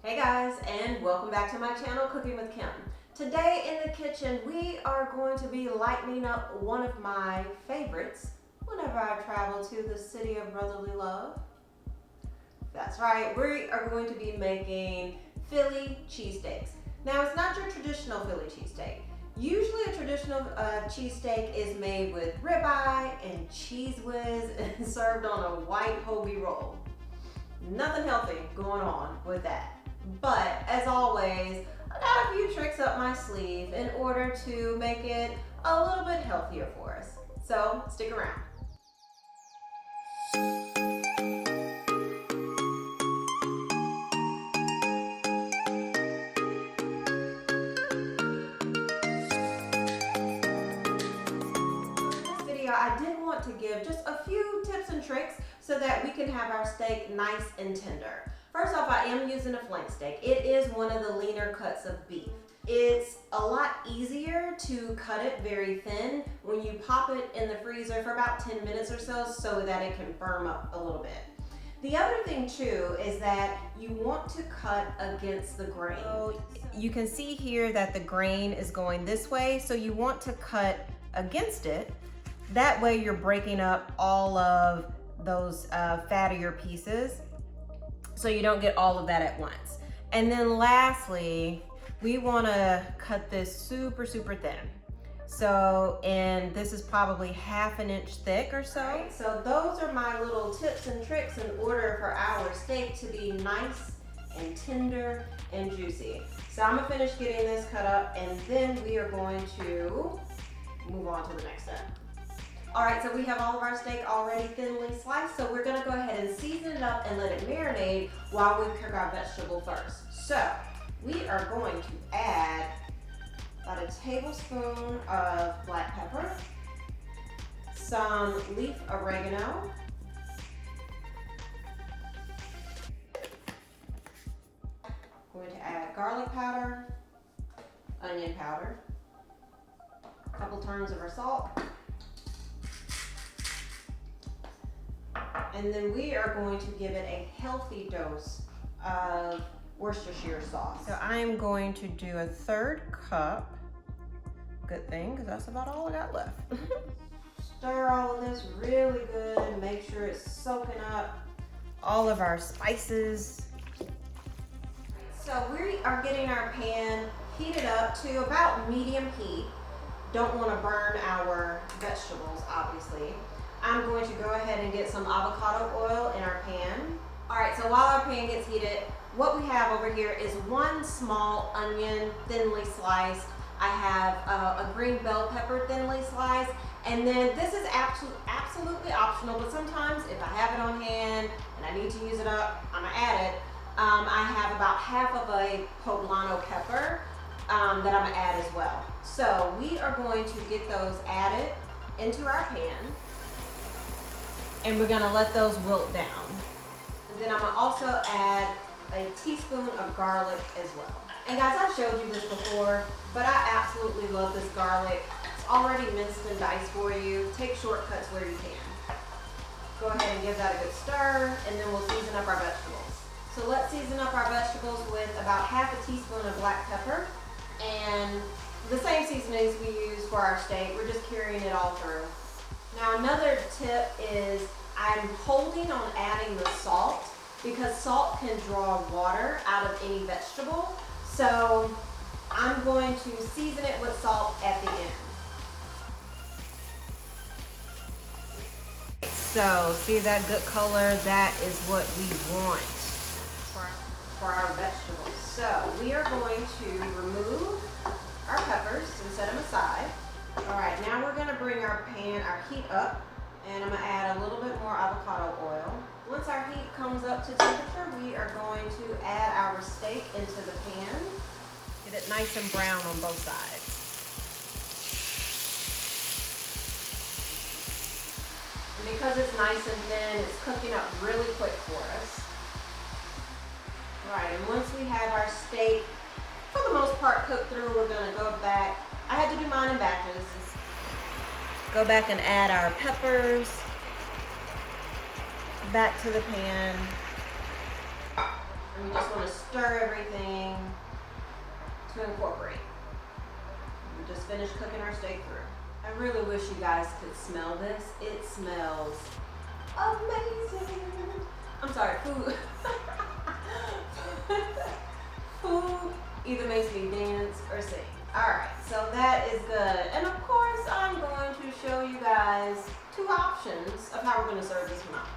Hey guys, and welcome back to my channel, Cooking with Kim. Today in the kitchen, we are going to be lightening up one of my favorites whenever I travel to the city of brotherly love. That's right, we are going to be making Philly cheesesteaks. Now, it's not your traditional Philly cheesesteak. Usually a traditional cheesesteak is made with ribeye and cheese whiz and served on a white hoagie roll. Nothing healthy going on with that. But as always, I got a few tricks up my sleeve in order to make it a little bit healthier for us. So stick around. I did want to give just a few tips and tricks so that we can have our steak nice and tender. First off, I am using a flank steak. It is one of the leaner cuts of beef. It's a lot easier to cut it very thin when you pop it in the freezer for about 10 minutes or so that it can firm up a little bit. The other thing too is that you want to cut against the grain. So you can see here that the grain is going this way, so you want to cut against it. That way you're breaking up all of those fattier pieces so you don't get all of that at once. And then lastly, we wanna cut this super thin. So, and this is probably ½ an inch thick or so. Right, so those are my little tips and tricks in order for our steak to be nice and tender and juicy. So I'm gonna finish getting this cut up and then we are going to move on to the next step. All right, so we have all of our steak already thinly sliced, so we're gonna go ahead and season it up and let it marinate while we cook our vegetable first. So we are going to add about a tablespoon of black pepper, some leaf oregano, I'm going to add garlic powder, onion powder, a couple turns of our salt, and then we are going to give it a healthy dose of Worcestershire sauce. So I am going to do a 1/3 cup. Good thing, because that's about all I got left. Stir all of this really good and make sure it's soaking up all of our spices. So we are getting our pan heated up to about medium heat. Don't want to burn our vegetables, obviously. I'm going to go ahead and get some avocado oil in our pan. All right, so while our pan gets heated, what we have over here is 1 small onion, thinly sliced. I have a green bell pepper, thinly sliced. And then this is absolutely optional, but sometimes if I have it on hand and I need to use it up, I'm gonna add it. I have about ½ of a poblano pepper that I'm gonna add as well. So we are going to get those added into our pan. And we're gonna let those wilt down. And then I'm gonna also add a teaspoon of garlic as well. And guys, I've showed you this before, but I absolutely love this garlic. It's already minced and diced for you. Take shortcuts where you can. Go ahead and give that a good stir, and then we'll season up our vegetables. So let's season up our vegetables with about ½ a teaspoon of black pepper, and the same seasonings we use for our steak. We're just carrying it all through. Now another tip is I'm holding on adding the salt because salt can draw water out of any vegetable. So I'm going to season it with salt at the end. So see that good color? That is what we want for our vegetables. So we are going to remove our peppers and set them aside. All right, now we're gonna bring our heat up, and I'm gonna add a little bit more avocado oil. Once our heat comes up to temperature, we are going to add our steak into the pan. Get it nice and brown on both sides. And because it's nice and thin, it's cooking up really quick for us. All right, and once we have our steak, for the most part, cooked through, we're gonna go back. I had to do mine in batches. Go back and add our peppers back to the pan. And you just want to stir everything to incorporate. We just finished cooking our steak through. I really wish you guys could smell this. It smells amazing. I'm sorry, food. Food either makes me dance or sing. Alright, so that is good. And of course, I'm going to show you guys 2 options of how we're going to serve this one up.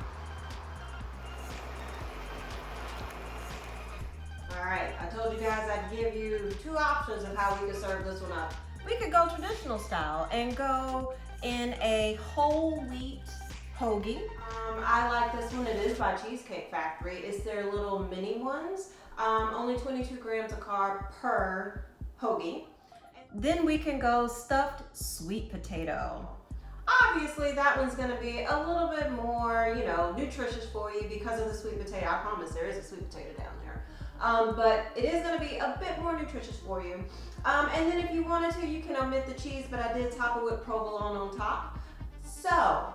Alright, I told you guys I'd give you 2 options of how we could serve this one up. We could go traditional style and go in a whole wheat hoagie. I like this one. It is by Cheesecake Factory. It's their little mini ones. Only 22 grams of carb per hoagie. Then we can go stuffed sweet potato. Obviously, that one's gonna be a little bit more, you know, nutritious for you because of the sweet potato. I promise there is a sweet potato down there. But it is gonna be a bit more nutritious for you. And then if you wanted to, you can omit the cheese, but I did top it with provolone on top. So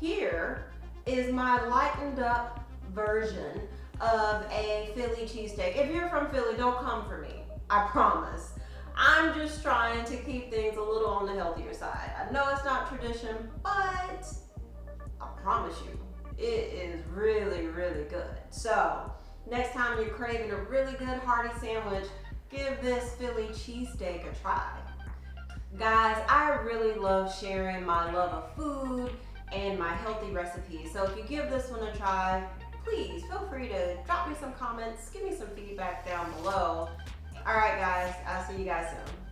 here is my lightened up version of a Philly cheesesteak. If you're from Philly, don't come for me, I promise. I'm just trying to keep things a little on the healthier side. I know it's not tradition, but I promise you, it is really, really good. So next time you're craving a really good hearty sandwich, give this Philly cheesesteak a try. Guys, I really love sharing my love of food and my healthy recipes. So if you give this one a try, please feel free to drop me some comments, give me some feedback down below. All right, guys, I'll see you guys soon.